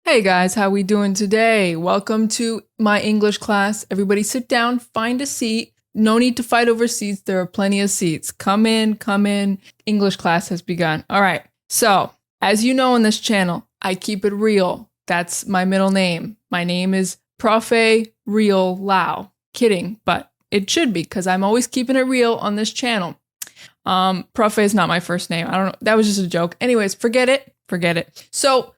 Hey guys, how we doing today? Welcome to my English class. Everybody sit down, find a seat. No need to fight over seats. There are plenty of seats. Come in, come in. English class has begun. All right. So, as you know on this channel, I keep it real. That's my middle name. My name is Profe Real Lau. Kidding, but it should be because I'm always keeping it real on this channel. Profe is not my first name. I don't know. That was just a joke. Anyways, forget it. Forget it. So,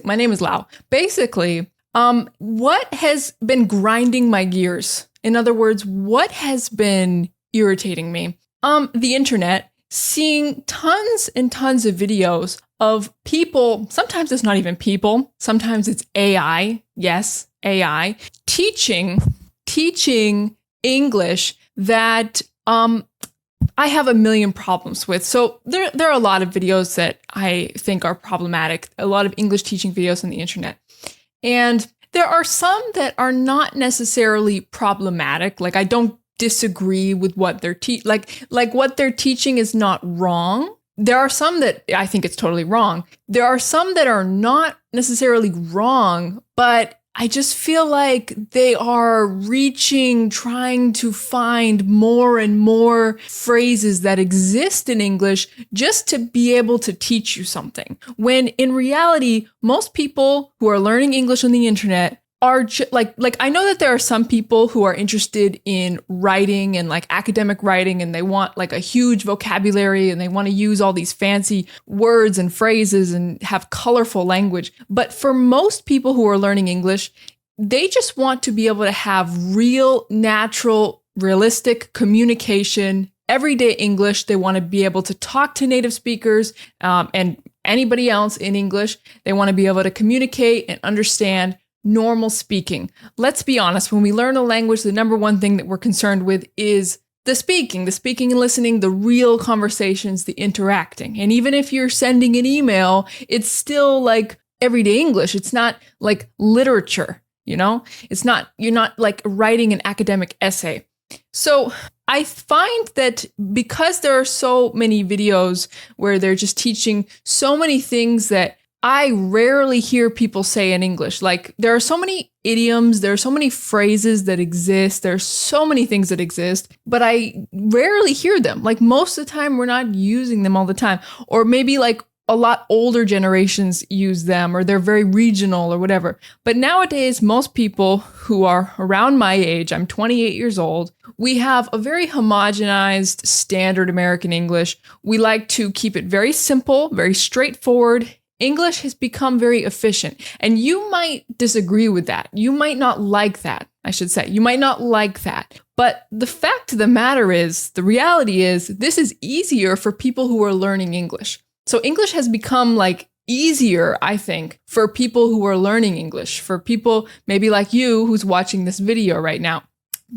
my name is Lau. Basically, what has been grinding my gears? In other words, what has been irritating me? The internet, seeing tons and tons of videos of people, sometimes it's not even people, sometimes it's AI, yes, AI, teaching English that I have a million problems with. So there are a lot of videos that I think are problematic, a lot of English teaching videos on the internet. And there are some that are not necessarily problematic. Like I don't disagree with what they're like what they're teaching is not wrong. There are some that I think it's totally wrong. There are some that are not necessarily wrong, but I just feel like they are trying to find more and more phrases that exist in English just to be able to teach you something. When in reality, most people who are learning English on the internet are like I know that there are some people who are interested in writing and like academic writing, and they want like a huge vocabulary and they want to use all these fancy words and phrases and have colorful language. But for most people who are learning English, they just want to be able to have real, natural, realistic communication, everyday English. They want to be able to talk to native speakers and anybody else in English. They want to be able to communicate and understand normal speaking. Let's be honest, when we learn a language, the number one thing that we're concerned with is the speaking and listening, the real conversations, the interacting. And even if you're sending an email, it's still like everyday English. It's not like literature, you know? You're not like writing an academic essay. So I find that because there are so many videos where they're just teaching so many things that I rarely hear people say in English. Like there are so many idioms, there are so many phrases that exist, there's so many things that exist, but I rarely hear them. Like most of the time we're not using them all the time. Or maybe like a lot older generations use them, or they're very regional or whatever. But nowadays, most people who are around my age, I'm 28 years old, we have a very homogenized standard American English. We like to keep it very simple, very straightforward. English has become very efficient, and you might disagree with that. You might not like that, I should say. You might not like that. But the fact of the matter is, the reality is, this is easier for people who are learning English. So English has become like easier, I think, for people who are learning English, for people maybe like you who's watching this video right now,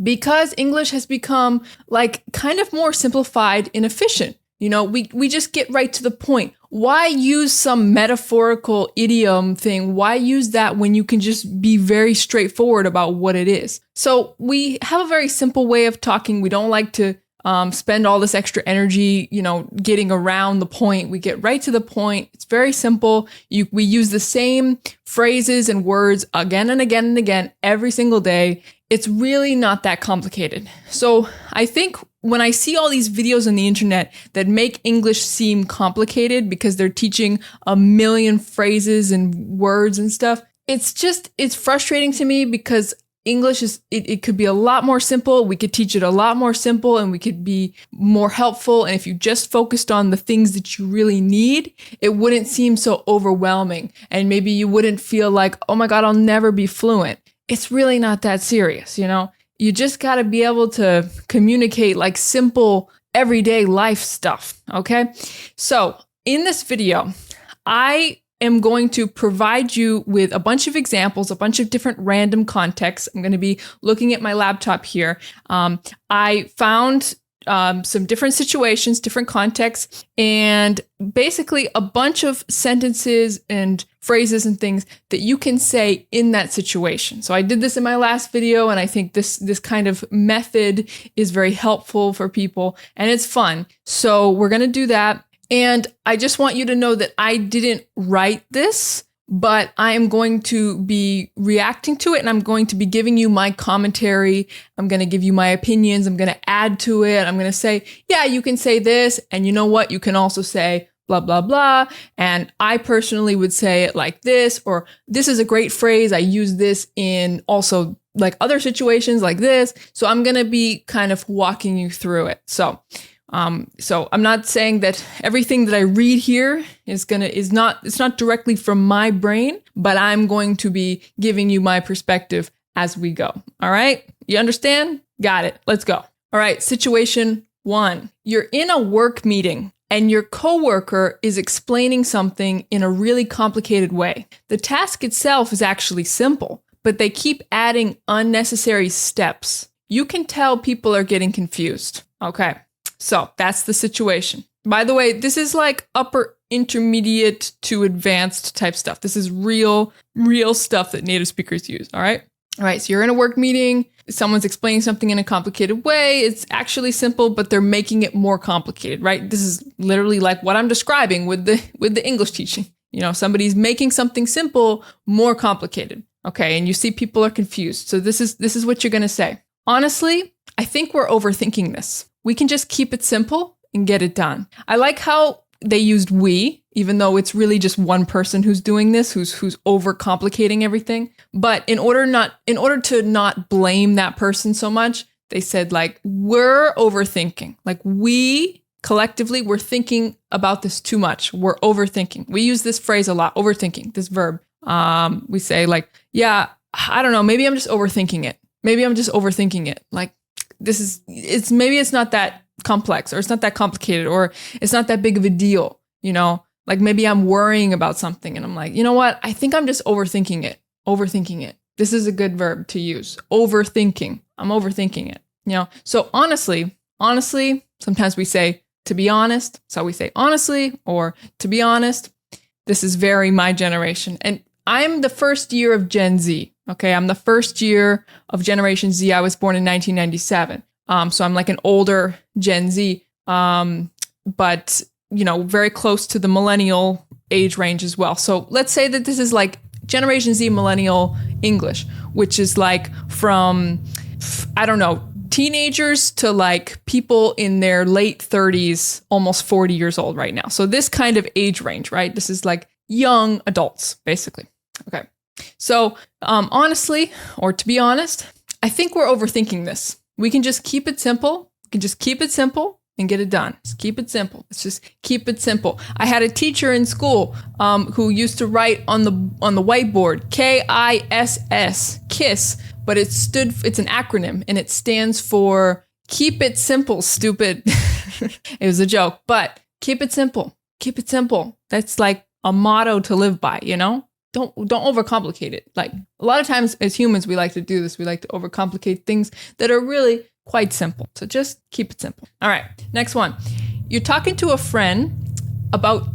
because English has become like kind of more simplified and efficient. You know, we just get right to the point. Why use some metaphorical idiom thing? Why use that when you can just be very straightforward about what it is? So we have a very simple way of talking. We don't like to spend all this extra energy, you know, getting around the point. We get right to the point. It's very simple. We use the same phrases and words again and again and again every single day. It's really not that complicated. So I think when I see all these videos on the internet that make English seem complicated because they're teaching a million phrases and words and stuff, it's frustrating to me because English it could be a lot more simple. We could teach it a lot more simple and we could be more helpful. And if you just focused on the things that you really need, it wouldn't seem so overwhelming. And maybe you wouldn't feel like, oh my God, I'll never be fluent. It's really not that serious, you know? You just got to be able to communicate like simple everyday life stuff, okay? So in this video, I am going to provide you with a bunch of examples, a bunch of different random contexts. I'm going to be looking at my laptop here. I found some different situations, different contexts, and basically a bunch of sentences and phrases and things that you can say in that situation. So I did this in my last video, and I think this kind of method is very helpful for people, and it's fun. So we're going to do that. And I just want you to know that I didn't write this but I am going to be reacting to it and I'm going to be giving you my commentary. I'm going to give you my opinions. I'm going to add to it. I'm going to say, yeah, you can say this. And you know what? You can also say blah, blah, blah. And I personally would say it like this, or this is a great phrase. I use this in also like other situations like this. So I'm going to be kind of walking you through it. So I'm not saying that everything that I read here it's not directly from my brain, but I'm going to be giving you my perspective as we go. All right. You understand? Got it. Let's go. All right. Situation 1. You're in a work meeting and your coworker is explaining something in a really complicated way. The task itself is actually simple, but they keep adding unnecessary steps. You can tell people are getting confused. Okay. So that's the situation. By the way, this is like upper intermediate to advanced type stuff. This is real stuff that native speakers use. All right. All right. So you're in a work meeting. Someone's explaining something in a complicated way. It's actually simple, but they're making it more complicated, right? This is literally like what I'm describing with the English teaching. You know, somebody's making something simple more complicated. Okay. And you see people are confused. So this is what you're going to say. Honestly, I think we're overthinking this. We can just keep it simple and get it done. I like how they used we, even though it's really just one person who's doing this, who's overcomplicating everything. But in order to not blame that person so much, they said like, we're overthinking. Like we collectively, we're thinking about this too much. We're overthinking. We use this phrase a lot, overthinking, this verb. We say like, yeah, I don't know, maybe I'm just overthinking it. Maybe I'm just overthinking it. Like, maybe it's not that complex, or it's not that complicated, or it's not that big of a deal, you know, like maybe I'm worrying about something and I'm like, you know what? I think I'm just overthinking it. This is a good verb to use. Overthinking. I'm overthinking it, you know? So honestly, sometimes we say, to be honest. So we say honestly, or to be honest. This is very my generation. And I'm the first year of Gen Z. Okay, I'm the first year of Generation Z. I was born in 1997. So I'm like an older Gen Z, but, you know, very close to the millennial age range as well. So let's say that this is like Generation Z millennial English, which is like from, I don't know, teenagers to like people in their late 30s, almost 40 years old right now. So this kind of age range, right? This is like young adults, basically. Okay. So honestly, or to be honest, I think we're overthinking this. We can just keep it simple. We can just keep it simple and get it done. Just keep it simple. Let's just keep it simple. I had a teacher in school who used to write on the whiteboard, KISS, KISS, but it's an acronym and it stands for keep it simple, stupid. It was a joke, but keep it simple. Keep it simple. That's like a motto to live by, you know? Don't overcomplicate it. Like a lot of times as humans, we like to do this. We like to overcomplicate things that are really quite simple. So just keep it simple. All right. Next one. You're talking to a friend about,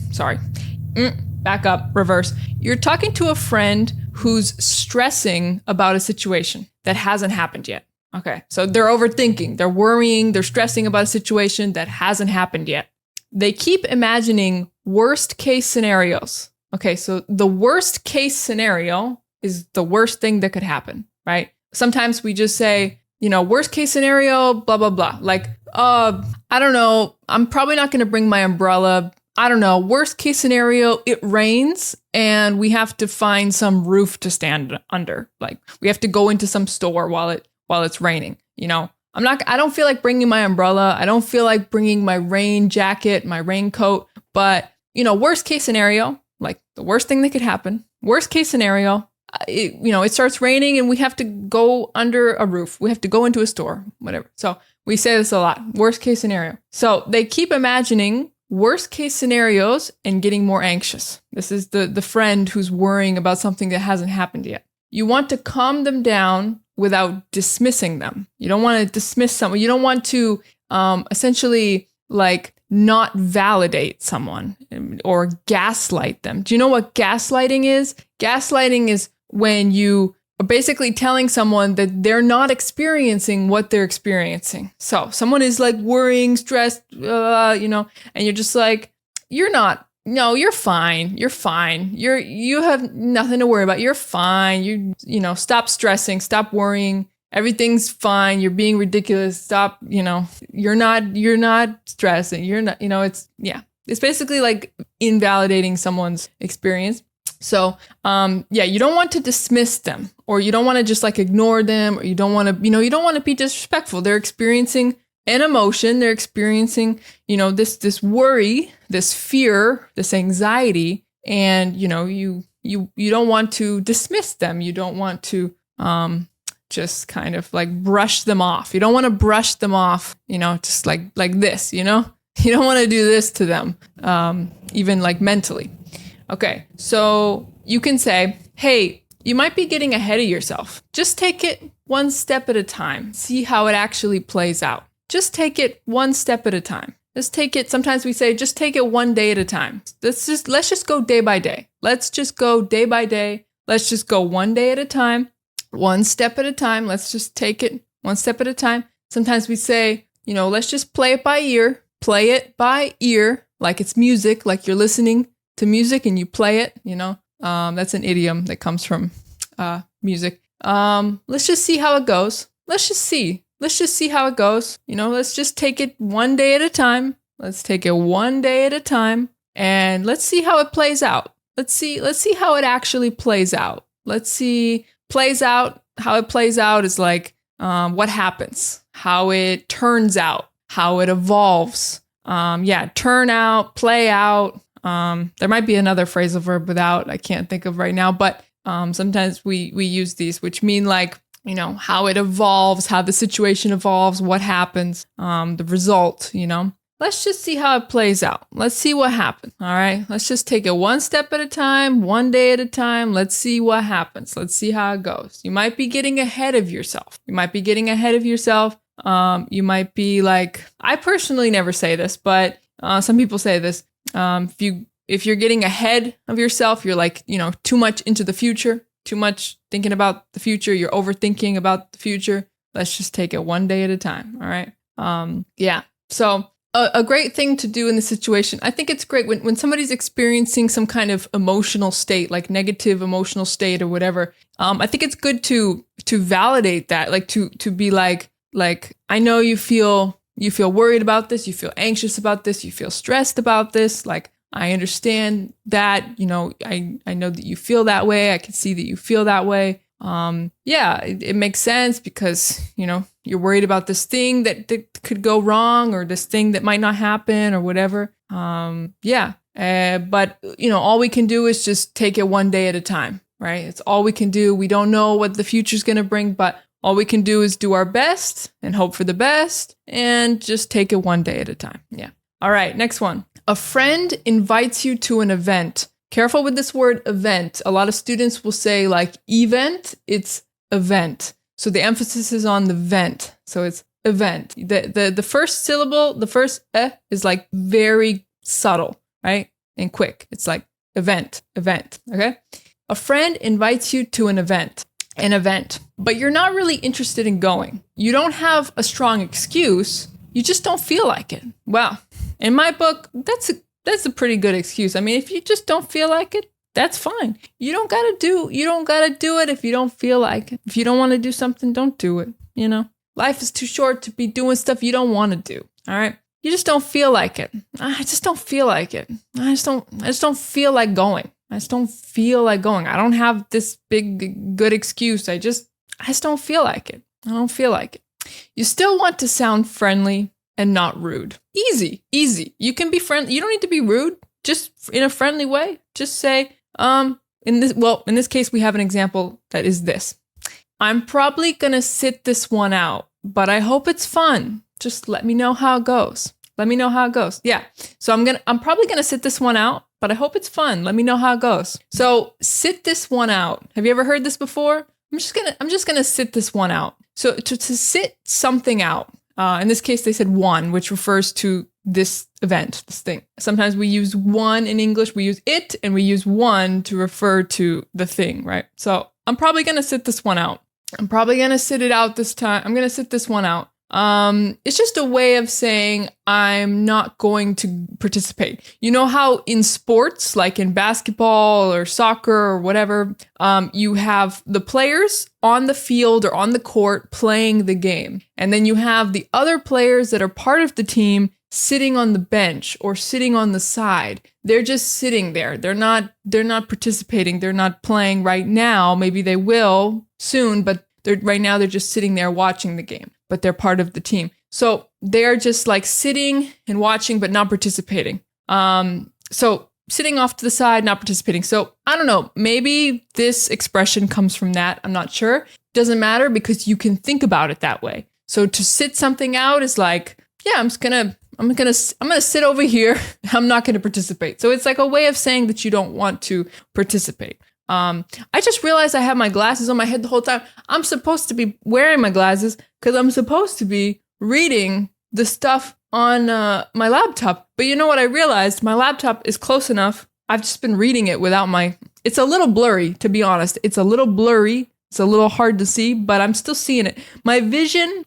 back up, reverse. You're talking to a friend who's stressing about a situation that hasn't happened yet. Okay. So they're overthinking, they're worrying, they're stressing about a situation that hasn't happened yet. They keep imagining worst case scenarios. Okay, so the worst case scenario is the worst thing that could happen, right? Sometimes we just say, you know, worst case scenario, blah, blah, blah. Like, I don't know, I'm probably not going to bring my umbrella. I don't know, worst case scenario, it rains and we have to find some roof to stand under. Like we have to go into some store while it's raining, you know? I don't feel like bringing my umbrella. I don't feel like bringing my rain jacket, my raincoat, but you know, worst case scenario, like the worst thing that could happen, worst case scenario, it starts raining and we have to go under a roof. We have to go into a store, whatever. So we say this a lot, worst case scenario. So they keep imagining worst case scenarios and getting more anxious. This is the friend who's worrying about something that hasn't happened yet. You want to calm them down without dismissing them. You don't want to dismiss someone. You don't want to essentially like not validate someone or gaslight them. Do you know what gaslighting is? Gaslighting is when you are basically telling someone that they're not experiencing what they're experiencing. So someone is like worrying, stressed, and you're just like, you're not no, you're fine. You're fine. You have nothing to worry about. You're fine. Stop stressing, stop worrying. Everything's fine. You're being ridiculous. Stop, you're not stressing. You're not, it's basically like invalidating someone's experience. So, you don't want to dismiss them, or you don't want to just like ignore them, or you don't want to, you don't want to be disrespectful. They're experiencing an emotion. They're experiencing, this worry, this fear, this anxiety, and, you don't want to dismiss them. You don't want to, just kind of like brush them off. You don't want to brush them off, just like this, you don't want to do this to them, even like mentally. Okay, so you can say, hey, you might be getting ahead of yourself. Just take it one step at a time. See how it actually plays out. Just take it one step at a time. Just take it. Sometimes we say, just take it one day at a time. Let's just go day by day. Let's just go day by day. Let's just go one day at a time, one step at a time. Let's just take it one step at a time. Sometimes we say, let's just play it by ear. Play it by ear, like it's music, like you're listening to music and you play it, that's an idiom that comes from music. Let's just see how it goes. Let's just see how it goes. Let's just take it one day at a time. Let's take it one day at a time, and let's see how it plays out. Let's see how it actually plays out. How it plays out is like what happens, how it turns out, how it evolves. Turn out, play out. There might be another phrasal verb without, I can't think of right now, but sometimes we use these, which mean like, how it evolves, how the situation evolves, what happens, the result, Let's just see how it plays out. Let's see what happens. All right. Let's just take it one step at a time, one day at a time. Let's see what happens. Let's see how it goes. You might be getting ahead of yourself. You might be like, I personally never say this, but some people say this. If you're getting ahead of yourself, you're like, too much into the future, too much thinking about the future. You're overthinking about the future. Let's just take it one day at a time. All right. So a great thing to do in this situation, I think it's great when somebody's experiencing some kind of emotional state, like negative emotional state or whatever. I think it's good to validate that, like to be like, I know you feel worried about this, you feel anxious about this, you feel stressed about this. Like, I understand that, I know that you feel that way. I can see that you feel that way. It makes sense because, you're worried about this thing that could go wrong, or this thing that might not happen or whatever. But all we can do is just take it one day at a time, right? It's all we can do. We don't know what the future's going to bring, but all we can do is do our best and hope for the best and just take it one day at a time. Yeah. All right. Next one. A friend invites you to an event. Careful with this word event. A lot of students will say like event. It's event. So the emphasis is on the vent. So it's event. The first syllable, the first is like very subtle, right? And quick. It's like event. Okay. A friend invites you to an event, but you're not really interested in going. You don't have a strong excuse. You just don't feel like it. Well, in my book, that's a pretty good excuse. I mean, if you just don't feel like it, that's fine. You don't gotta do it if you don't feel like it. If you don't want to do something, don't do it. Life is too short to be doing stuff you don't want to do. All right. You just don't feel like it. I just don't feel like it. I just don't feel like going. I don't have this big good excuse. I just don't feel like it. I don't feel like it. You still want to sound friendly and not rude. Easy. You can be friendly. You don't need to be rude. Just in a friendly way. Just say, in this case, we have an example that is this. I'm probably going to sit this one out, but I hope it's fun. Just let me know how it goes. Yeah. So I'm probably going to sit this one out, but I hope it's fun. Let me know how it goes. So sit this one out. Have you ever heard this before? I'm just going to sit this one out. So to sit something out, in this case, they said one, which refers to this event, this thing. Sometimes we use one in English, we use it, and we use one to refer to the thing, right? So I'm probably going to sit this one out. I'm probably going to sit it out this time. I'm going to sit this one out. It's just a way of saying I'm not going to participate. You know how in sports, like in basketball or soccer or whatever, you have the players on the field or on the court playing the game. And then you have the other players that are part of the team sitting on the bench or sitting on the side. They're just sitting there. They're not participating. They're not playing right now. Maybe they will soon, but right now they're just sitting there watching the game, but they're part of the team. So they're just like sitting and watching, but not participating. So sitting off to the side, not participating. So I don't know, maybe this expression comes from that. I'm not sure. Doesn't matter because you can think about it that way. So to sit something out is like, yeah, I'm gonna sit over here. I'm not gonna participate. So it's like a way of saying that you don't want to participate. I just realized I have my glasses on my head the whole time. I'm supposed to be wearing my glasses because I'm supposed to be reading the stuff on my laptop. But you know what I realized? My laptop is close enough. I've just been reading it without it's a little blurry, to be honest. It's a little blurry. It's a little hard to see, but I'm still seeing it. My vision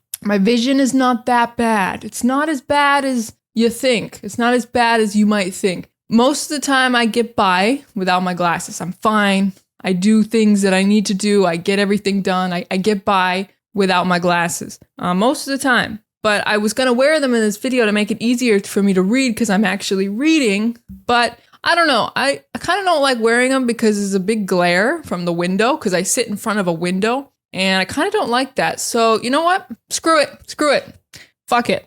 is not that bad. It's not as bad as you think. It's not as bad as you might think. Most of the time I get by without my glasses. I'm fine. I do things that I need to do. I get everything done. I get by without my glasses most of the time. But I was going to wear them in this video to make it easier for me to read because I'm actually reading. But I don't know. I kind of don't like wearing them because there's a big glare from the window because I sit in front of a window. And I kind of don't like that. So, you know what? Screw it. Fuck it.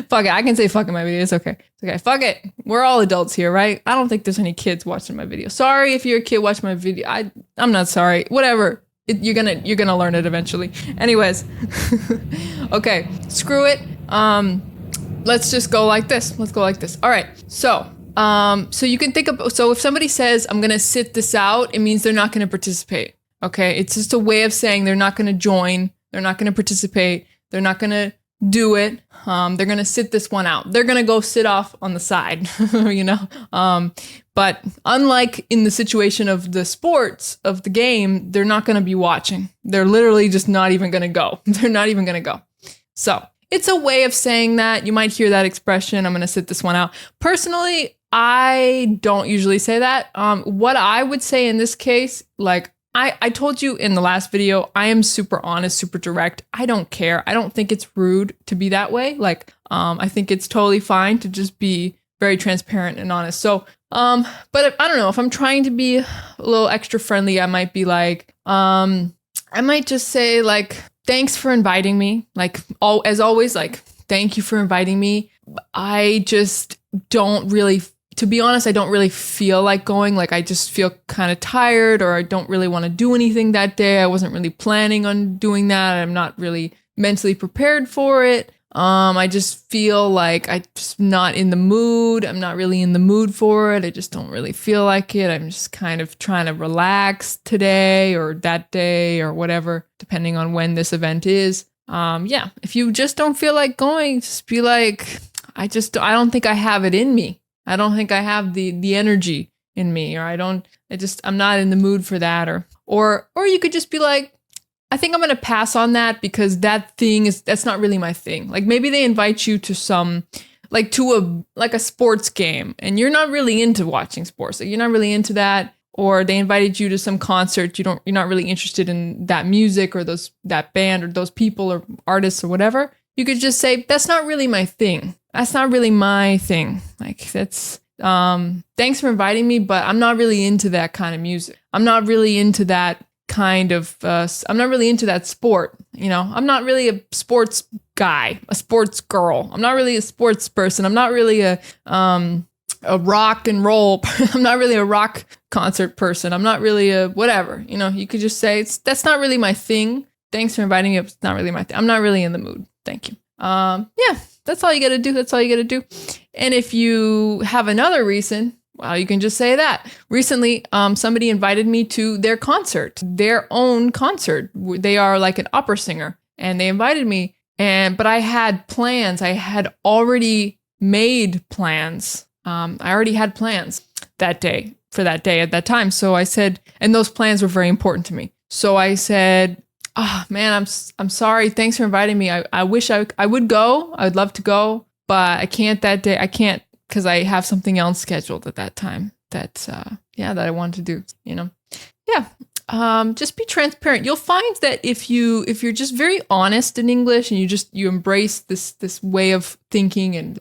Fuck it. I can say fuck in my video. It's okay. Fuck it. We're all adults here, right? I don't think there's any kids watching my video. Sorry if you're a kid watching my video. I'm not sorry. Whatever. You're gonna learn it eventually. Anyways. Okay. Screw it. Let's just go like this. Let's go like this. All right. So you can think of, so if somebody says, I'm gonna sit this out, it means they're not gonna participate. Okay. It's just a way of saying they're not gonna join. They're not gonna participate. They're not going to do it. They're going to sit this one out. They're going to go sit off on the side, you know? But unlike in the situation of the sports of the game, they're not going to be watching. They're literally just not even going to go. They're not even going to go. So it's a way of saying that. You might hear that expression. I'm going to sit this one out. Personally, I don't usually say that. What I would say in this case, like, I told you in the last video, I am super honest, super direct. I don't care. I don't think it's rude to be that way. Like, I think it's totally fine to just be very transparent and honest. So, but I don't know, if I'm trying to be a little extra friendly, I might be like, I might just say like, thanks for inviting me. Like, as always, like, thank you for inviting me. I just don't really, to be honest, I don't really feel like going. Like, I just feel kind of tired, or I don't really want to do anything that day. I wasn't really planning on doing that. I'm not really mentally prepared for it. I just feel like I'm just not in the mood. I'm not really in the mood for it. I just don't really feel like it. I'm just kind of trying to relax today or that day or whatever, depending on when this event is. Yeah, if you just don't feel like going, just be like, I don't think I have it in me. I don't think I have the energy in me, or I'm not in the mood for that. Or you could just be like, I think I'm going to pass on that because that's not really my thing. Like, maybe they invite you to a sports game and you're not really into watching sports. Like, you're not really into that. Or they invited you to some concert. You're not really interested in that music or that band or those people or artists or whatever. You could just say, that's not really my thing. That's not really my thing. Like, that's, thanks for inviting me, but I'm not really into that kind of music. I'm not really into that kind of, I'm not really into that sport. You know, I'm not really a sports guy, a sports girl. I'm not really a sports person. I'm not really a rock and roll. I'm not really a rock concert person. I'm not really a whatever. You know, you could just say, that's not really my thing. Thanks for inviting me. It's not really my thing. I'm not really in the mood. Thank you. Yeah, that's all you got to do. That's all you got to do. And if you have another reason, well, you can just say that. Recently, somebody invited me to their concert, their own concert. They are like an opera singer, and they invited me. But I had plans. I had already made plans. I already had plans that day for that day at that time. So I said, and those plans were very important to me. So I said, Oh man, I'm sorry. Thanks for inviting me. I wish I would go. I would love to go, but I can't that day. I can't because I have something else scheduled at that time. That I want to do. Yeah. Just be transparent. You'll find that if you're just very honest in English and you embrace this way of thinking and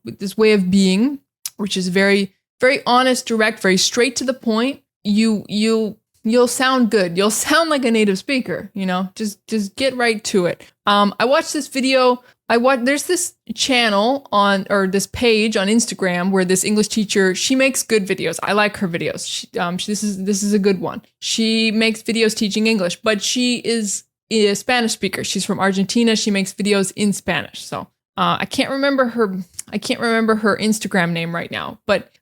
this way of being, which is very very honest, direct, very straight to the point, you'll sound good. You'll sound like a native speaker. Just get right to it. I watched this video. There's this channel this page on Instagram where this English teacher, she makes good videos. I like her videos. This is a good one. She makes videos teaching English, but she is a Spanish speaker. She's from Argentina. She makes videos in Spanish. So I can't remember her Instagram name right now, but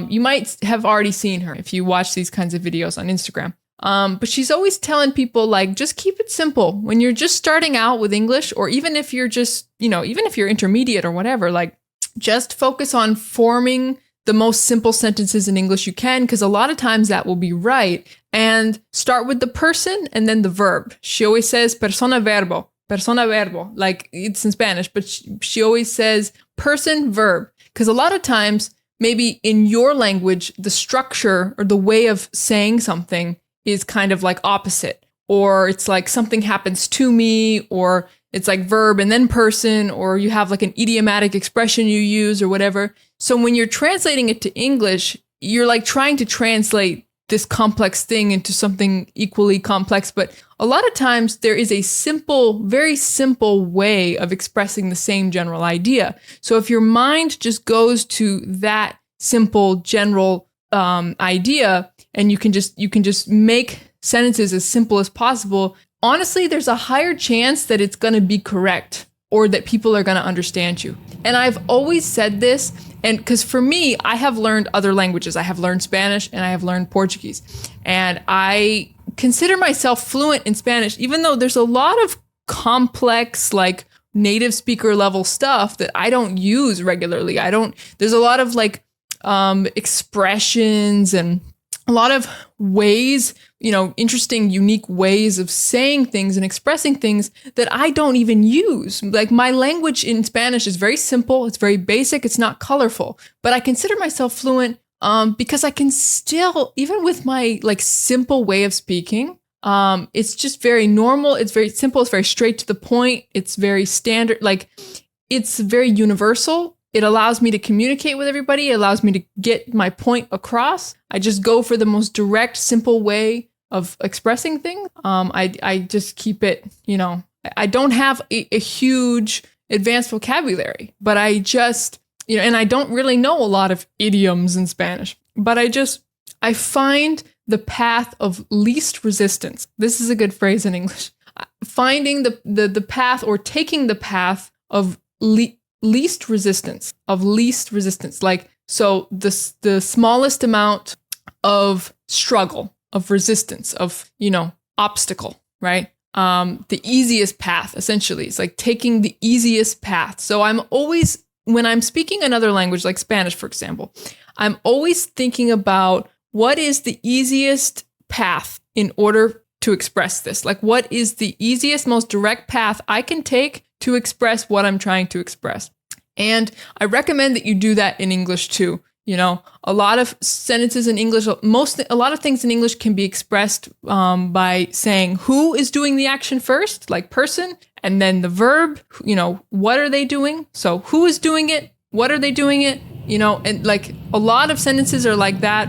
you might have already seen her if you watch these kinds of videos on Instagram. But she's always telling people, like, just keep it simple. When you're just starting out with English, or even if you're just, even if you're intermediate or whatever, like, just focus on forming the most simple sentences in English you can, because a lot of times that will be right. And start with the person and then the verb. She always says persona verbo, like it's in Spanish, but she always says person verb, because a lot of times, maybe in your language, the structure or the way of saying something is kind of like opposite, or it's like something happens to me, or it's like verb and then person, or you have like an idiomatic expression you use or whatever. So when you're translating it to English, you're like trying to translate this complex thing into something equally complex. But a lot of times there is a simple, very simple way of expressing the same general idea. So if your mind just goes to that simple general idea, and you can just make sentences as simple as possible, honestly, there's a higher chance that it's going to be correct, or that people are going to understand you. And I've always said this, and because for me, I have learned other languages. I have learned Spanish and I have learned Portuguese. And I consider myself fluent in Spanish, even though there's a lot of complex, like native speaker level stuff that I don't use regularly. There's a lot of like expressions and a lot of ways, interesting, unique ways of saying things and expressing things that I don't even use. Like, my language in Spanish is very simple. It's very basic. It's not colorful, but I consider myself fluent because I can still, even with my like simple way of speaking, it's just very normal. It's very simple. It's very straight to the point. It's very standard. Like, it's very universal. It allows me to communicate with everybody. It allows me to get my point across. I just go for the most direct, simple way of expressing things. I just keep it, I don't have a huge advanced vocabulary, but I just, and I don't really know a lot of idioms in Spanish, but I find the path of least resistance. This is a good phrase in English. Finding the path, or taking the path of least resistance. Like, so the smallest amount of struggle, of resistance, of, obstacle, right? The easiest path, essentially. It's like taking the easiest path. So I'm always, when I'm speaking another language, like Spanish, for example, I'm always thinking about what is the easiest path in order to express this. Like, what is the easiest, most direct path I can take to express what I'm trying to express. And I recommend that you do that in English too. A lot of sentences in English, a lot of things in English can be expressed by saying who is doing the action first, like person, and then the verb, what are they doing? So who is doing it? What are they doing it? And like a lot of sentences are like that.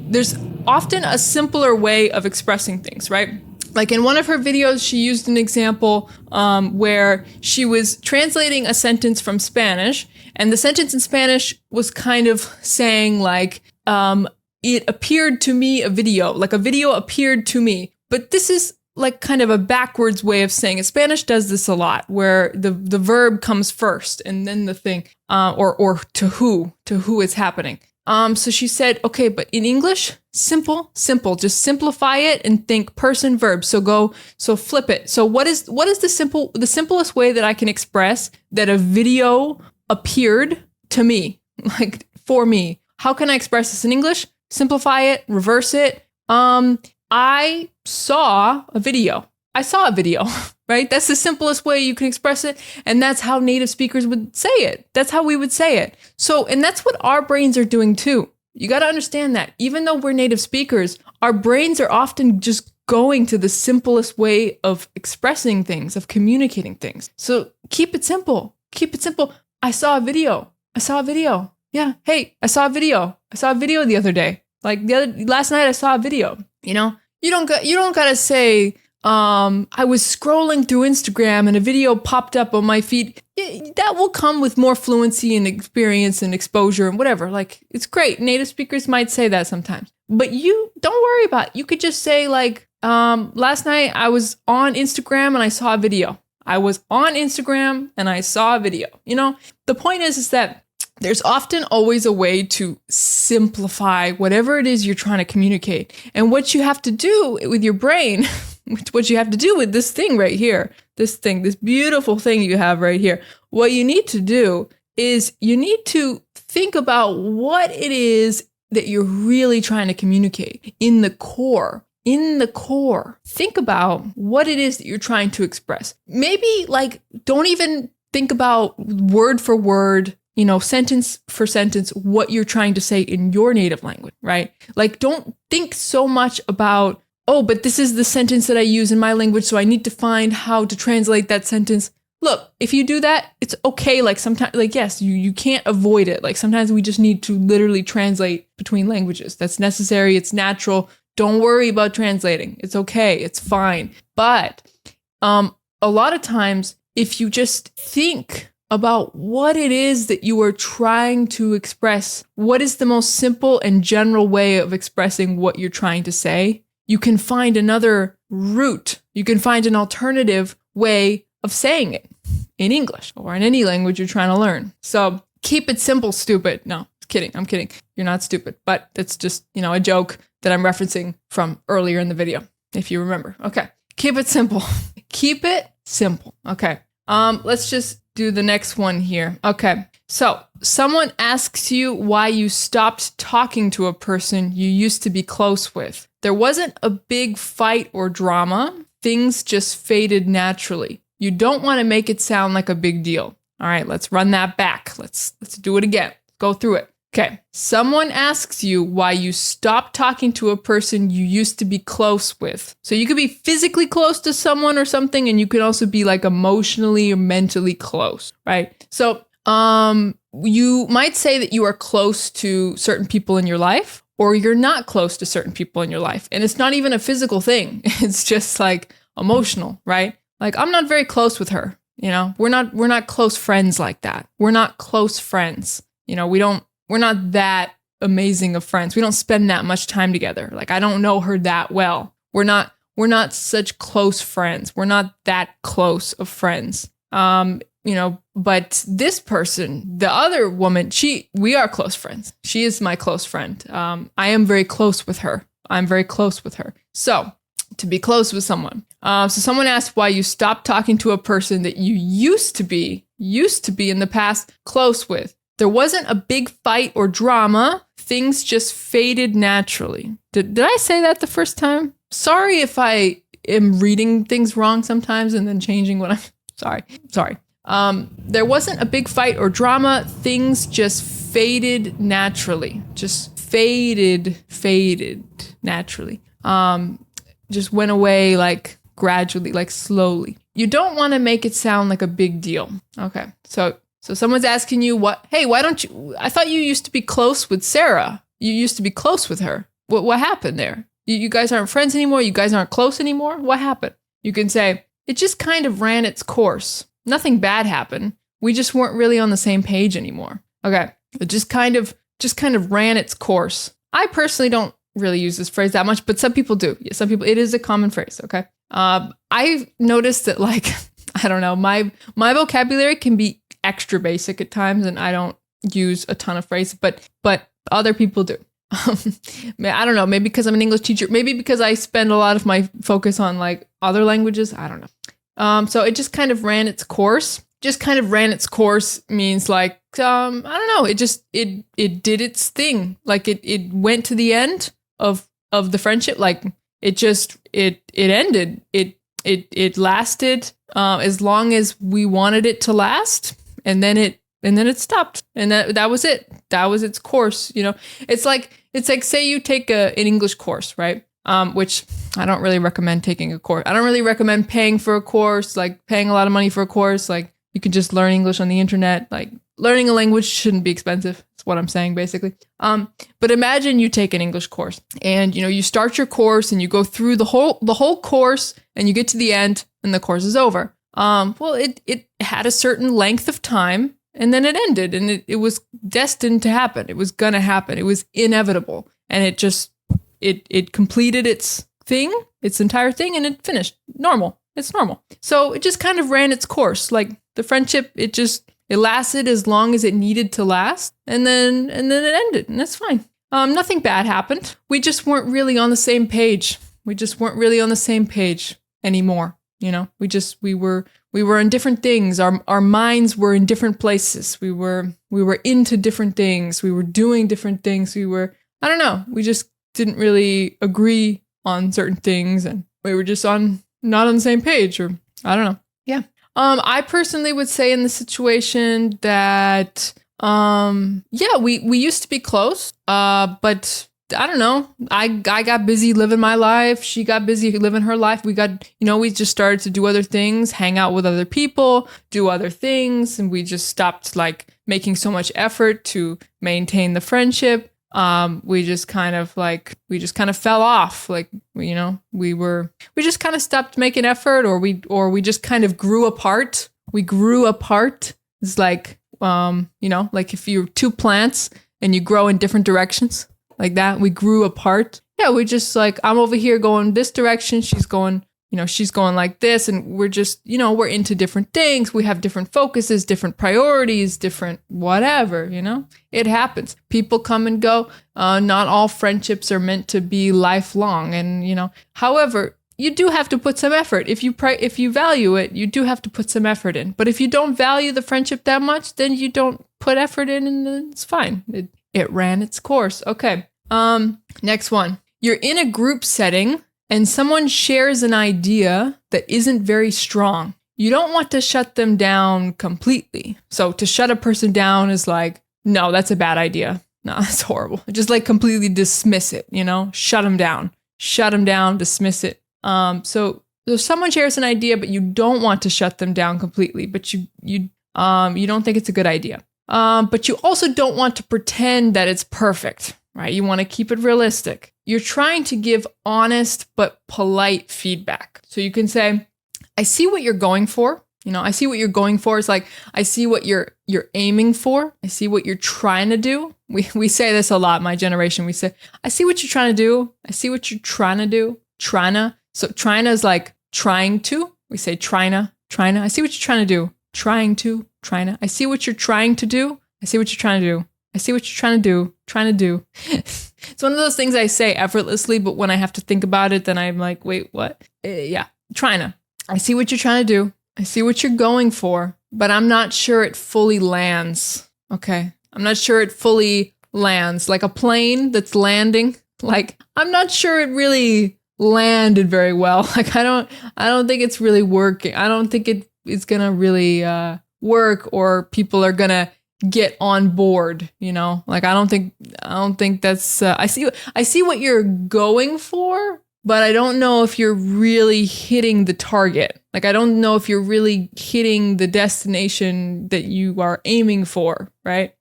There's often a simpler way of expressing things, right? Like in one of her videos, she used an example where she was translating a sentence from Spanish, and the sentence in Spanish was kind of saying like, it appeared to me a video appeared to me. But this is like kind of a backwards way of saying it. Spanish does this a lot, where the verb comes first and then the thing, or to who is happening. So she said, okay, but in English, simple, just simplify it and think person verb. So flip it. So what is the simplest way that I can express that a video appeared to me, like for me? How can I express this in English? Simplify it, reverse it. I saw a video. I saw a video, right? That's the simplest way you can express it. And that's how native speakers would say it. That's how we would say it. So, and that's what our brains are doing too. You got to understand that even though we're native speakers, our brains are often just going to the simplest way of expressing things, of communicating things. So keep it simple. Keep it simple. I saw a video. I saw a video. Yeah. Hey, I saw a video. I saw a video the other day. Like last night I saw a video. You know, you don't gotta say, I was scrolling through Instagram and a video popped up on my feed. That will come with more fluency and experience and exposure and whatever. Like, it's great. Native speakers might say that sometimes, but you don't worry about it. You could just say like, last night I was on Instagram and I saw a video. I was on Instagram and I saw a video. You know, the point is that there's often always a way to simplify whatever it is you're trying to communicate. And what you have to do with your brain, what you have to do with this thing right here, this beautiful thing you have right here, what you need to do is you need to think about what it is that you're really trying to communicate in the core. In the core, think about what it is that you're trying to express. Maybe like, don't even think about word for word, you know, sentence for sentence, what you're trying to say in your native language, right? Like, don't think so much about, oh, but this is the sentence that I use in my language, so I need to find how to translate that sentence. Look, if you do that, it's okay. Like sometimes, like, yes, you can't avoid it. Like sometimes we just need to literally translate between languages. That's necessary. It's natural. Don't worry about translating. It's okay. It's fine. But a lot of times, if you just think about what it is that you are trying to express, what is the most simple and general way of expressing what you're trying to say, you can find another route. You can find an alternative way of saying it in English or in any language you're trying to learn. So keep it simple, stupid. No, kidding. I'm kidding. You're not stupid, but it's just, you know, a joke that I'm referencing from earlier in the video, if you remember. Okay. Keep it simple. Keep it simple. Okay. Let's just do the next one here. Okay. So someone asks you why you stopped talking to a person you used to be close with. There wasn't a big fight or drama. Things just faded naturally. You don't want to make it sound like a big deal. All right, let's run that back. Let's do it again. Go through it. Okay. Someone asks you why you stopped talking to a person you used to be close with. So you could be physically close to someone or something, and you could also be like emotionally or mentally close, right? So you might say that you are close to certain people in your life, or you're not close to certain people in your life. And it's not even a physical thing. It's just like emotional, right? Like, I'm not very close with her. You know, we're not close friends like that. We're not close friends. You know, we're not that amazing of friends. We don't spend that much time together. Like, I don't know her that well. We're not such close friends. We're not that close of friends. You know, but this person, the other woman, we are close friends. She is my close friend. I am very close with her. I'm very close with her. So to be close with someone. So someone asked why you stopped talking to a person that you used to be in the past close with. There wasn't a big fight or drama. Things just faded naturally. Did I say that the first time? Sorry if I am reading things wrong sometimes and then changing what I'm... Sorry. There wasn't a big fight or drama. Things just faded naturally. Just faded naturally. Just went away like gradually, like slowly. You don't want to make it sound like a big deal. Okay. So someone's asking you why don't you, I thought you used to be close with Sarah. You used to be close with her. What happened there? You guys aren't friends anymore? You guys aren't close anymore? What happened? You can say, it just kind of ran its course. Nothing bad happened. We just weren't really on the same page anymore. Okay. It just kind of ran its course. I personally don't really use this phrase that much, but some people do. Yeah, some people, it is a common phrase. Okay. I've noticed that, like, I don't know, my vocabulary can be extra basic at times, and I don't use a ton of phrases, but other people do. I don't know, maybe because I'm an English teacher, maybe because I spend a lot of my focus on like other languages. I don't know. So it just kind of ran its course. Just kind of ran its course means like, I don't know. It did its thing. Like it went to the end of the friendship. Like it ended. It lasted as long as we wanted it to last, and then it stopped, and that was it. That was its course. It's like say you take an English course, right? Which I don't really recommend taking a course. I don't really recommend paying for a course, like paying a lot of money for a course. Like you can just learn English on the internet. Like learning a language shouldn't be expensive. That's what I'm saying, basically. But imagine you take an English course and, you start your course and you go through the whole course and you get to the end and the course is over. Well, it had a certain length of time and then it ended, and it was destined to happen. It was going to happen. It was inevitable. And it completed its entire thing, and it finished. Normal. It's normal. So it just kind of ran its course. Like the friendship, it lasted as long as it needed to last, and then it ended, and that's fine. Nothing bad happened. We just weren't really on the same page. We just weren't really on the same page anymore. We were in different things. Our minds were in different places. We were into different things. We were doing different things. I don't know. We just didn't really agree on certain things, and we were just not on the same page, or I don't know. Yeah. I personally would say in this situation that, we used to be close, but I don't know. I got busy living my life. She got busy living her life. We just started to do other things, hang out with other people, do other things. And we just stopped like making so much effort to maintain the friendship. We just kind of fell off. Like, we just kind of stopped making effort, or we just kind of grew apart. We grew apart. It's like, like if you're two plants and you grow in different directions like that, we grew apart. Yeah. We just like, I'm over here going this direction. She's going like this, and we're just, we're into different things. We have different focuses, different priorities, different whatever, it happens. People come and go. Not all friendships are meant to be lifelong. And, however, you do have to put some effort. If you value it, you do have to put some effort in. But if you don't value the friendship that much, then you don't put effort in, and it's fine. It ran its course. Okay. Next one. You're in a group setting and someone shares an idea that isn't very strong. You don't want to shut them down completely. So to shut a person down is like, no, that's a bad idea. No, that's horrible. Just like completely dismiss it, shut them down, dismiss it. So someone shares an idea, but you don't want to shut them down completely, but you don't think it's a good idea. But you also don't want to pretend that it's perfect, right? You want to keep it realistic. You're trying to give honest but polite feedback. So you can say, I see what you're going for. I see what you're going for. It's like, I see what you're aiming for. I see what you're trying to do. We say this a lot, my generation. We say, I see what you're trying to do. I see what you're trying to do. So trying is like trying to. We say trying to. I see what you're trying to do. Trying to. I see what you're trying to do. I see what you're trying to do. I see what you're trying to do. It's one of those things I say effortlessly, but when I have to think about it, then I'm like, wait, what? Trying to. I see what you're trying to do. I see what you're going for, but I'm not sure it fully lands. Okay. I'm not sure it fully lands. Like a plane that's landing. Like, I'm not sure it really landed very well. Like, I don't think it's really working. I don't think it's gonna really work, or people are gonna get on board, like I don't think that's I see what you're going for, but I don't know if you're really hitting the target. Like, I don't know if you're really hitting the destination that you are aiming for, right?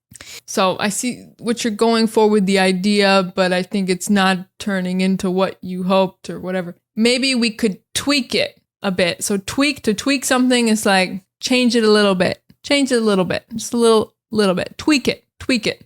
So I see what you're going for with the idea, but I think it's not turning into what you hoped or whatever. Maybe we could tweak it a bit. So to tweak something is like change it a little bit, just a little bit, tweak it.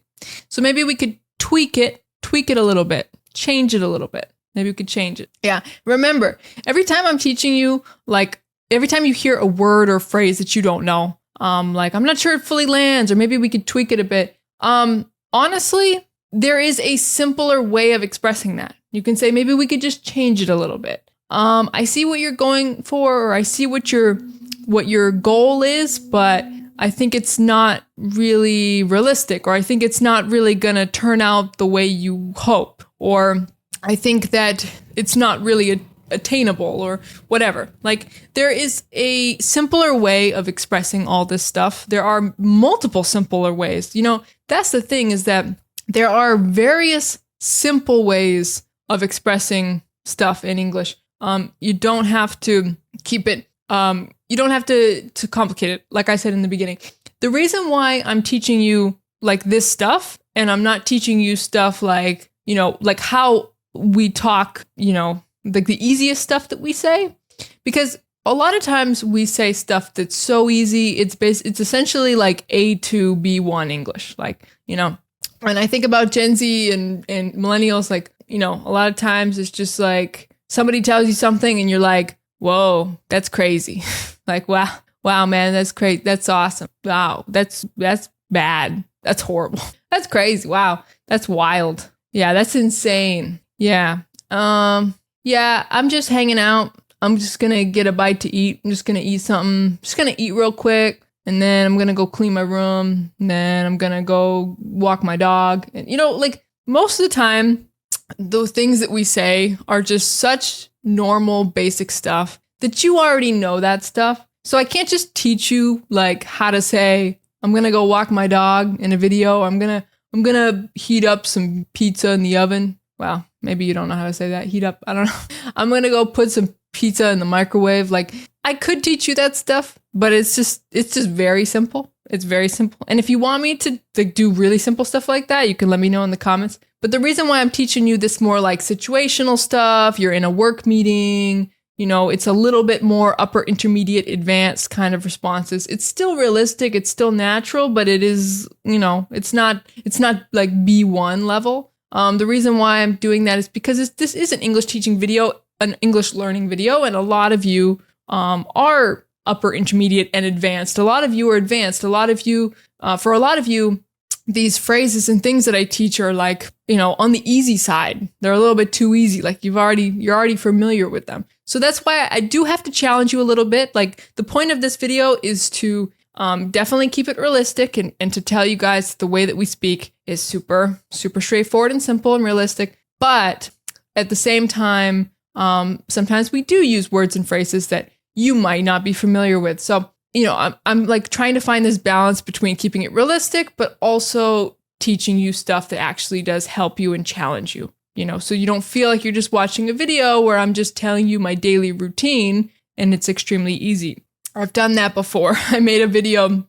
So maybe we could tweak it a little bit, change it a little bit. Maybe we could change it. Yeah. Remember, every time I'm teaching you, like every time you hear a word or phrase that you don't know, like I'm not sure it fully lands, or maybe we could tweak it a bit. Honestly, there is a simpler way of expressing that. You can say, maybe we could just change it a little bit. I see what you're going for, or I see what your goal is, but I think it's not really realistic, or I think it's not really going to turn out the way you hope. Or I think that it's not really attainable or whatever. Like, there is a simpler way of expressing all this stuff. There are multiple simpler ways. You know, that's the thing, is that there are various simple ways of expressing stuff in English. You don't have to keep it, you don't have to complicate it, like I said in the beginning. The reason why I'm teaching you like this stuff, and I'm not teaching you stuff like, you know, like how we talk, you know, like the easiest stuff that we say, because a lot of times we say stuff that's so easy, it's essentially like A to B1 English, like, you know. And I think about Gen Z and millennials, like, you know, a lot of times it's just like somebody tells you something and you're like, whoa, that's crazy. Like, wow, man, that's great. That's awesome. Wow, that's bad. That's horrible. That's crazy. Wow, that's wild. Yeah, that's insane. Yeah. Yeah, I'm just hanging out. I'm just gonna get a bite to eat. I'm just gonna eat something. Just gonna eat real quick. And then I'm gonna go clean my room. And then I'm gonna go walk my dog. And, you know, like, most of the time, the things that we say are just such normal, basic stuff that you already know that stuff. So I can't just teach you, like, how to say, I'm gonna go walk my dog in a video. I'm gonna heat up some pizza in the oven. Wow, maybe you don't know how to say that. Heat up, I don't know. I'm gonna go put some pizza in the microwave. Like, I could teach you that stuff, but it's just very simple. It's very simple. And if you want me to do really simple stuff like that, you can let me know in the comments. But the reason why I'm teaching you this more like situational stuff, you're in a work meeting, you know, it's a little bit more upper intermediate advanced kind of responses. It's still realistic, it's still natural, but it is, you know, it's not like B1 level. The reason why I'm doing that is because this is an English teaching video, an English learning video, and a lot of you are upper intermediate and advanced. A lot of you are advanced. A lot of you, for a lot of you, these phrases and things that I teach are like, you know, on the easy side. They're a little bit too easy. Like, you're already familiar with them. So that's why I do have to challenge you a little bit. Like, the point of this video is to definitely keep it realistic and to tell you guys the way that we speak is super, super straightforward and simple and realistic. But at the same time, sometimes we do use words and phrases that you might not be familiar with. So, you know, I'm like trying to find this balance between keeping it realistic, but also teaching you stuff that actually does help you and challenge you, you know, so you don't feel like you're just watching a video where I'm just telling you my daily routine and it's extremely easy. I've done that before. I made a video.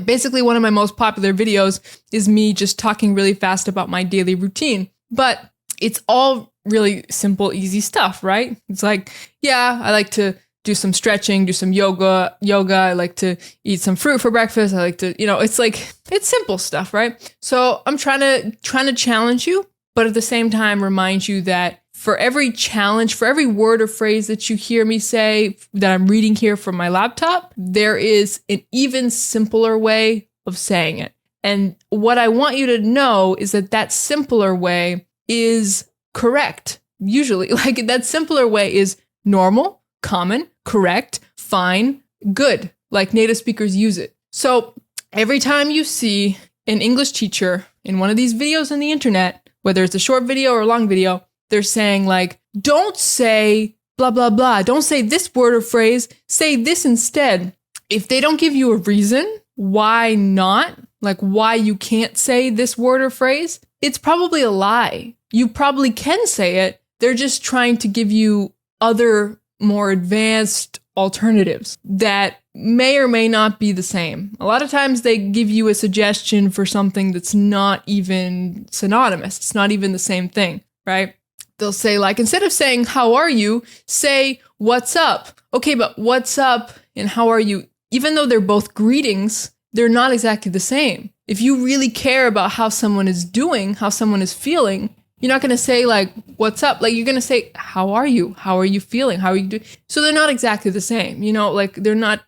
Basically one of my most popular videos is me just talking really fast about my daily routine, but it's all really simple, easy stuff, right? It's like, yeah, I like to do some stretching, do some yoga. I like to eat some fruit for breakfast. I like to, you know, it's like, it's simple stuff, right? So I'm trying to challenge you, but at the same time, remind you that for every challenge, for every word or phrase that you hear me say that I'm reading here from my laptop, there is an even simpler way of saying it. And what I want you to know is that simpler way is correct. Usually, like, that simpler way is normal, common, correct, fine, good, like native speakers use it. So every time you see an English teacher in one of these videos on the internet, whether it's a short video or a long video, they're saying like, don't say blah, blah, blah. Don't say this word or phrase. Say this instead. If they don't give you a reason why not, like why you can't say this word or phrase, it's probably a lie. You probably can say it. They're just trying to give you other more advanced alternatives that may or may not be the same. A lot of times they give you a suggestion for something that's not even synonymous. It's not even the same thing, right? They'll say like, instead of saying, how are you? Say, what's up? Okay, but what's up and how are you? Even though they're both greetings, they're not exactly the same. If you really care about how someone is doing, how someone is feeling, you're not going to say like, what's up? Like, you're going to say, how are you? How are you feeling? How are you doing? So they're not exactly the same, you know, like they're not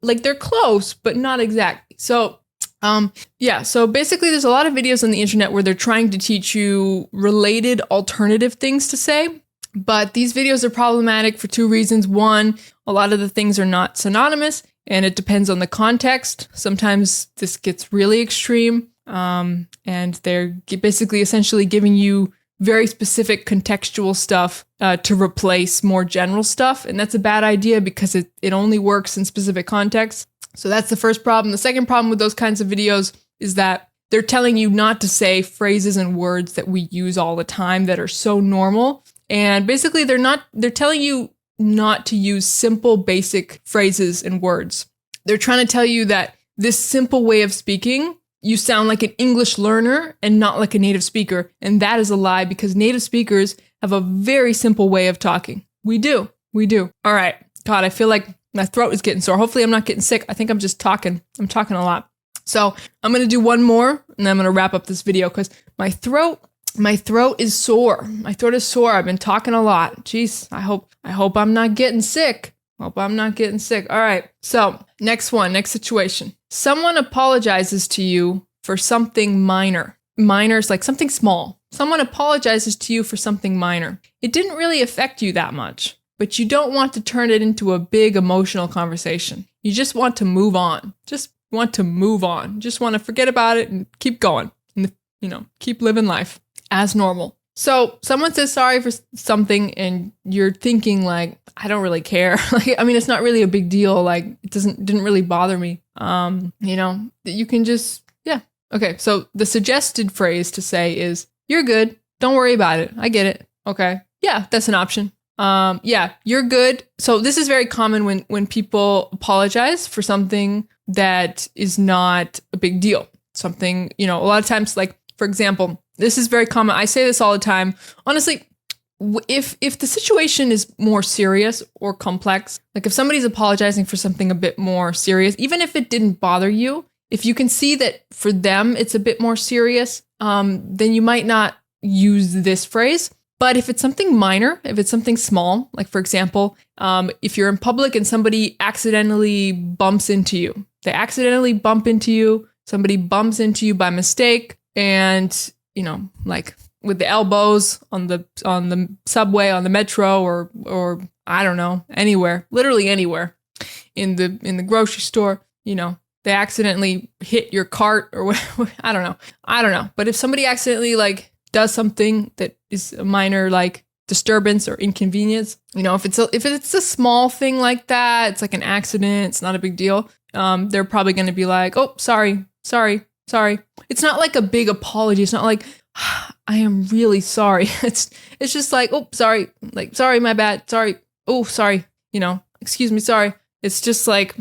like they're close, but not exactly. So, yeah. So basically there's a lot of videos on the internet where they're trying to teach you related alternative things to say. But these videos are problematic for two reasons. One, a lot of the things are not synonymous and it depends on the context. Sometimes this gets really extreme. And they're basically essentially giving you very specific contextual stuff to replace more general stuff. And that's a bad idea because it only works in specific contexts. So that's the first problem. The second problem with those kinds of videos is that they're telling you not to say phrases and words that we use all the time that are so normal. And basically they're telling you not to use simple, basic phrases and words. They're trying to tell you that this simple way of speaking, you sound like an English learner and not like a native speaker. And that is a lie because native speakers have a very simple way of talking. We do. All right. God, I feel like my throat is getting sore. Hopefully I'm not getting sick. I think I'm just talking. I'm talking a lot. So I'm going to do one more and then I'm going to wrap up this video because my throat is sore. My throat is sore. I've been talking a lot. Jeez, I hope I'm not getting sick. All right. So next situation. Someone apologizes to you for something minor. Minor is like something small. Someone apologizes to you for something minor. It didn't really affect you that much, but you don't want to turn it into a big emotional conversation. You just want to move on. Just want to forget about it and keep going. And, keep living life as normal. So someone says sorry for something and you're thinking like, I don't really care. It's not really a big deal. Like it didn't really bother me. You can just, yeah. Okay. So the suggested phrase to say is, you're good. Don't worry about it. I get it. Okay. Yeah, that's an option. Yeah, you're good. So this is very common when people apologize for something that is not a big deal. Something, a lot of times, like, for example, this is very common. I say this all the time. Honestly, if the situation is more serious or complex, like if somebody's apologizing for something a bit more serious, even if it didn't bother you, if you can see that for them it's a bit more serious, then you might not use this phrase. But if it's something minor, if it's something small, like for example, if you're in public and somebody accidentally bumps into you, somebody bumps into you by mistake, and like with the elbows on the subway, on the metro, or I don't know, anywhere, literally anywhere, in the grocery store, they accidentally hit your cart or whatever. I don't know. But if somebody accidentally like does something that is a minor like disturbance or inconvenience, if it's a small thing like that, it's like an accident, it's not a big deal. They're probably going to be like, oh, sorry. It's not like a big apology. It's not like, I am really sorry. It's just like, oh, sorry. Like, sorry, my bad. Sorry. Oh, sorry. Excuse me. Sorry. It's just like,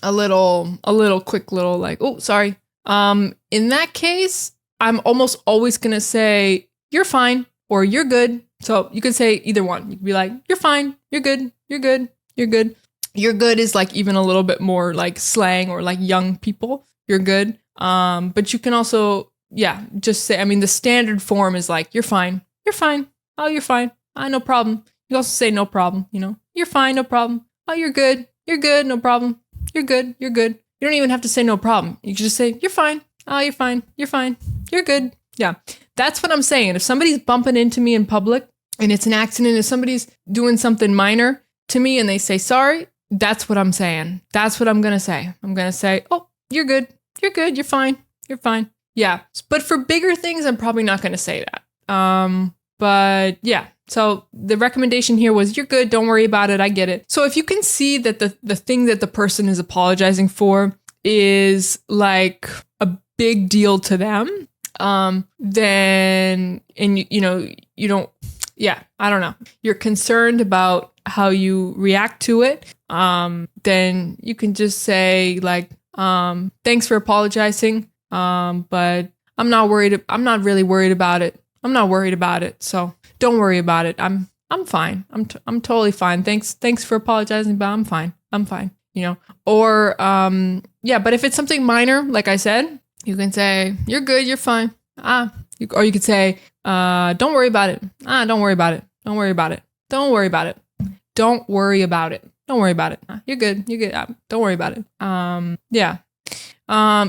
a little quick little like, oh, sorry. In that case, I'm almost always going to say, you're fine or you're good. So you could say either one. You could be like, you're fine. You're good. You're good. You're good. You're good is like even a little bit more like slang or like young people. You're good. But you can also, just say, the standard form is like, you're fine. You're fine. Oh, you're fine. No problem. You also say no problem, you're fine. No problem. Oh, you're good. You're good. No problem. You're good. You're good. You don't even have to say no problem. You can just say, you're fine. Oh, you're fine. You're fine. You're good. Yeah. That's what I'm saying. If somebody's bumping into me in public and it's an accident, if somebody's doing something minor to me and they say sorry, that's what I'm saying. That's what I'm going to say. I'm going to say, oh, you're good. You're good. You're fine. You're fine. Yeah. But for bigger things, I'm probably not going to say that. But yeah. So the recommendation here was, you're good. Don't worry about it. I get it. So if you can see that the thing that the person is apologizing for is like a big deal to them, then, and you don't, I don't know. You're concerned about how you react to it. Then you can just say like, thanks for apologizing. But I'm not worried. I'm not really worried about it. I'm not worried about it. So don't worry about it. I'm fine. I'm totally fine. Thanks for apologizing, but I'm fine. Or, but if it's something minor, like I said, you can say, you're good. You're fine. Or you could say, don't worry about it. Don't worry about it. Don't worry about it. Don't worry about it. Don't worry about it. Don't worry about it. You're good. You're good. Don't worry about it.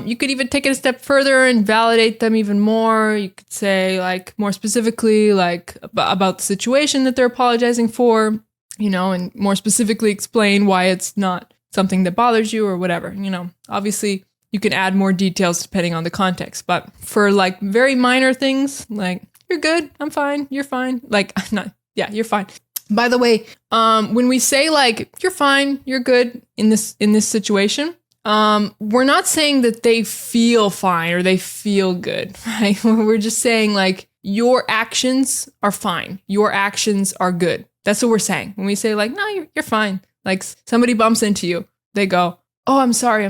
You could even take it a step further and validate them even more. You could say like more specifically, like about the situation that they're apologizing for, and more specifically explain why it's not something that bothers you or whatever, obviously you can add more details depending on the context. But for like very minor things, like you're good. I'm fine. You're fine. Like, not, yeah, you're fine. By the way, when we say like, you're fine, you're good in this situation, we're not saying that they feel fine or they feel good, right? We're just saying like, your actions are fine. Your actions are good. That's what we're saying. When we say like, no, you're fine. Like somebody bumps into you. They go, oh, I'm sorry.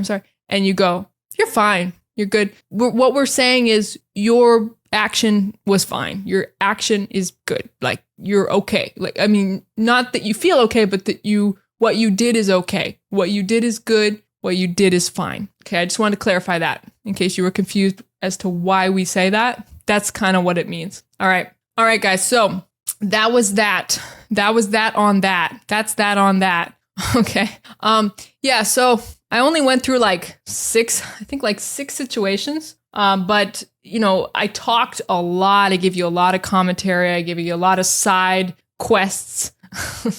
And you go, you're fine. You're good. What we're saying is your action was fine. Your action is good. Like you're okay. Like, I mean, not that you feel okay, but that what you did is okay. What you did is good. What you did is fine. Okay. I just wanted to clarify that in case you were confused as to why we say that. That's kind of what it means. All right, guys. So that was that. That was that on that. That's that on that. Okay. Yeah. So I only went through like six situations. But you know, I talked a lot. I gave you a lot of commentary. I gave you a lot of side quests,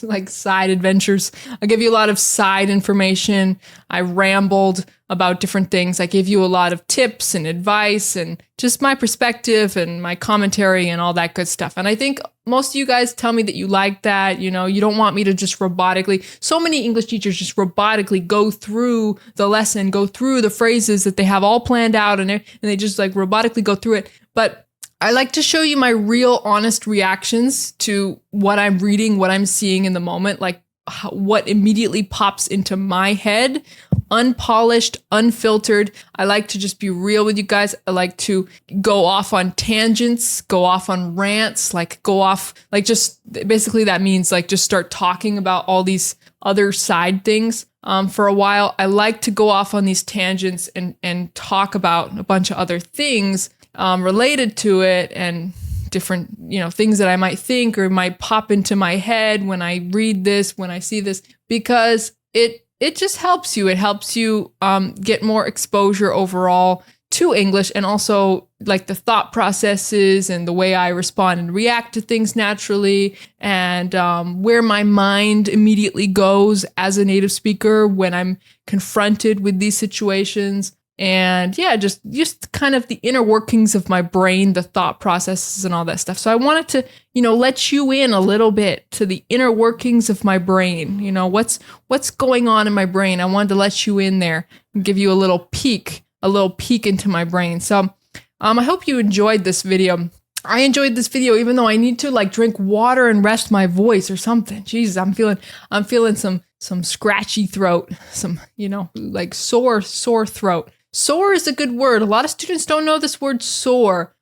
like side adventures. I gave you a lot of side information. I rambled about different things. I gave you a lot of tips and advice and just my perspective and my commentary and all that good stuff. And I think most of you guys tell me that you like that. You know, you don't want me to just robotically. So many English teachers just robotically go through the lesson, go through the phrases that they have all planned out and they just like robotically go through it. But I like to show you my real honest reactions to what I'm reading, what I'm seeing in the moment, like what immediately pops into my head, unpolished, unfiltered. I like to just be real with you guys. I like to go off on tangents, go off on rants, like go off, like just basically that means like just start talking about all these other side things. For a while, I like to go off on these tangents and talk about a bunch of other things related to it and different, you know, things that I might think or might pop into my head when I read this, when I see this, because it just helps you. It helps you get more exposure overall to English and also like the thought processes and the way I respond and react to things naturally and where my mind immediately goes as a native speaker when I'm confronted with these situations. And yeah, just kind of the inner workings of my brain, the thought processes and all that stuff. So I wanted to, you know, let you in a little bit to the inner workings of my brain. You know, what's going on in my brain. I wanted to let you in there and give you a little peek into my brain. So I hope you enjoyed this video. I enjoyed this video, even though I need to like drink water and rest my voice or something. Jesus, I'm feeling some scratchy throat, some, you know, like sore throat. Sore is a good word. A lot of students don't know this word sore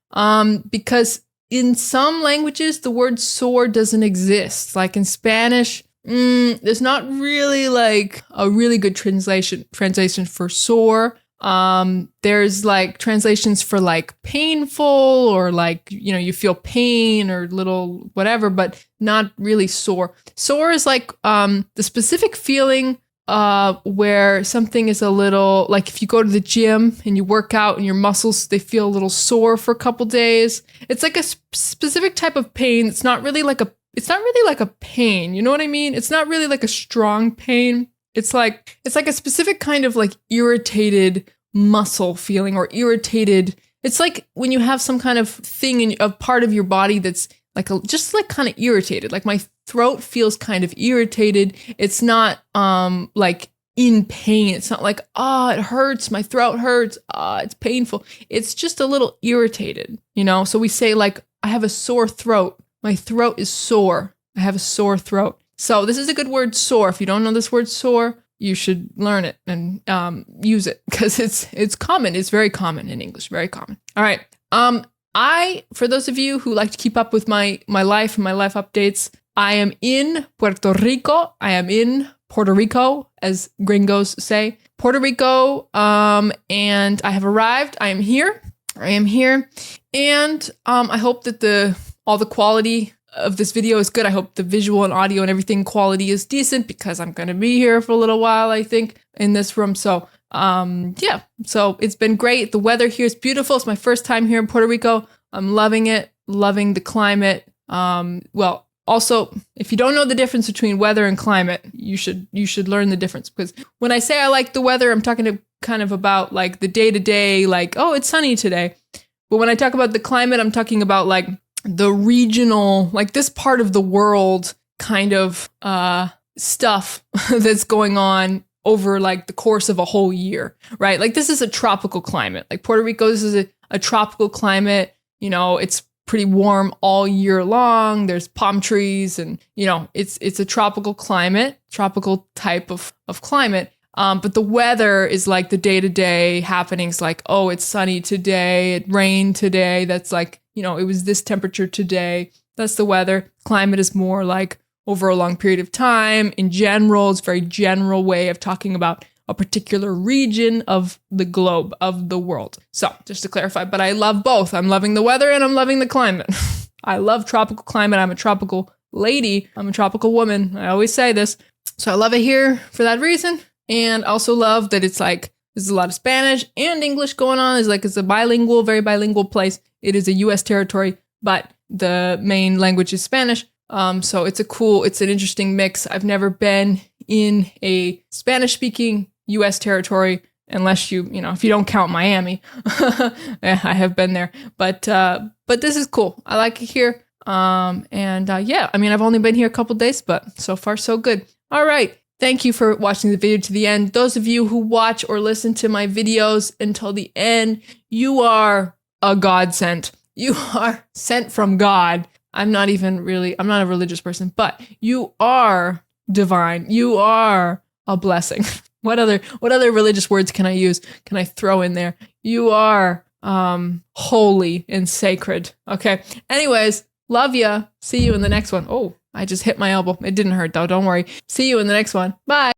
because in some languages, the word sore doesn't exist. Like in Spanish, there's not really like a really good translation for sore. There's like translations for like painful or like, you know, you feel pain or little whatever, but not really sore. Sore is like the specific feeling where something is a little, like if you go to the gym and you work out and your muscles, they feel a little sore for a couple days. It's like a specific type of pain. It's not really like a pain. You know what I mean? It's not really like a strong pain. It's like a specific kind of like irritated muscle feeling or irritated. It's like when you have some kind of thing in a part of your body that's like just like kind of irritated. Like my throat feels kind of irritated. It's not like in pain. It's not like, it hurts. My throat hurts. It's painful. It's just a little irritated, you know? So we say like, I have a sore throat. My throat is sore. I have a sore throat. So this is a good word, sore. If you don't know this word sore, you should learn it and use it because it's common. It's very common in English. Very common. All right. For those of you who like to keep up with my life and my life updates, I am in Puerto Rico. I am in Puerto Rico, as gringos say. Puerto Rico, and I have arrived. I am here. And I hope that all the quality of this video is good. I hope the visual and audio and everything quality is decent because I'm going to be here for a little while, I think, in this room. So yeah, so it's been great. The weather here is beautiful. It's my first time here in Puerto Rico. I'm loving it, loving the climate. Well, also, if you don't know the difference between weather and climate, you should learn the difference because when I say I like the weather, I'm talking to kind of about like the day to day, like, oh, it's sunny today. But when I talk about the climate, I'm talking about like the regional, like this part of the world kind of stuff that's going on over like the course of a whole year, right? Like this is a tropical climate. Like Puerto Rico, this is a tropical climate. You know, it's pretty warm all year long. There's palm trees and, you know, it's a tropical climate, tropical type of climate. But the weather is like the day-to-day happenings, like, oh, it's sunny today, it rained today. That's like, you know, it was this temperature today. That's the weather. Climate is more like over a long period of time. In general, it's a very general way of talking about a particular region of the globe, of the world. So just to clarify, but I love both. I'm loving the weather and I'm loving the climate. I love tropical climate. I'm a tropical lady. I'm a tropical woman. I always say this. So I love it here for that reason. And also love that it's like, there's a lot of Spanish and English going on. It's a bilingual, very bilingual place. It is a US territory, but the main language is Spanish. So it's an interesting mix. I've never been in a Spanish speaking US territory unless if you don't count Miami. I have been there, but this is cool. I like it here. Yeah, I mean, I've only been here a couple days, but so far so good. All right. Thank you for watching the video to the end. Those of you who watch or listen to my videos until the end, you are a godsend. You are sent from God. I'm not a religious person, but you are divine. You are a blessing. What other religious words can I use? Can I throw in there? You are holy and sacred. Okay. Anyways, love ya. See you in the next one. Oh, I just hit my elbow. It didn't hurt though. Don't worry. See you in the next one. Bye.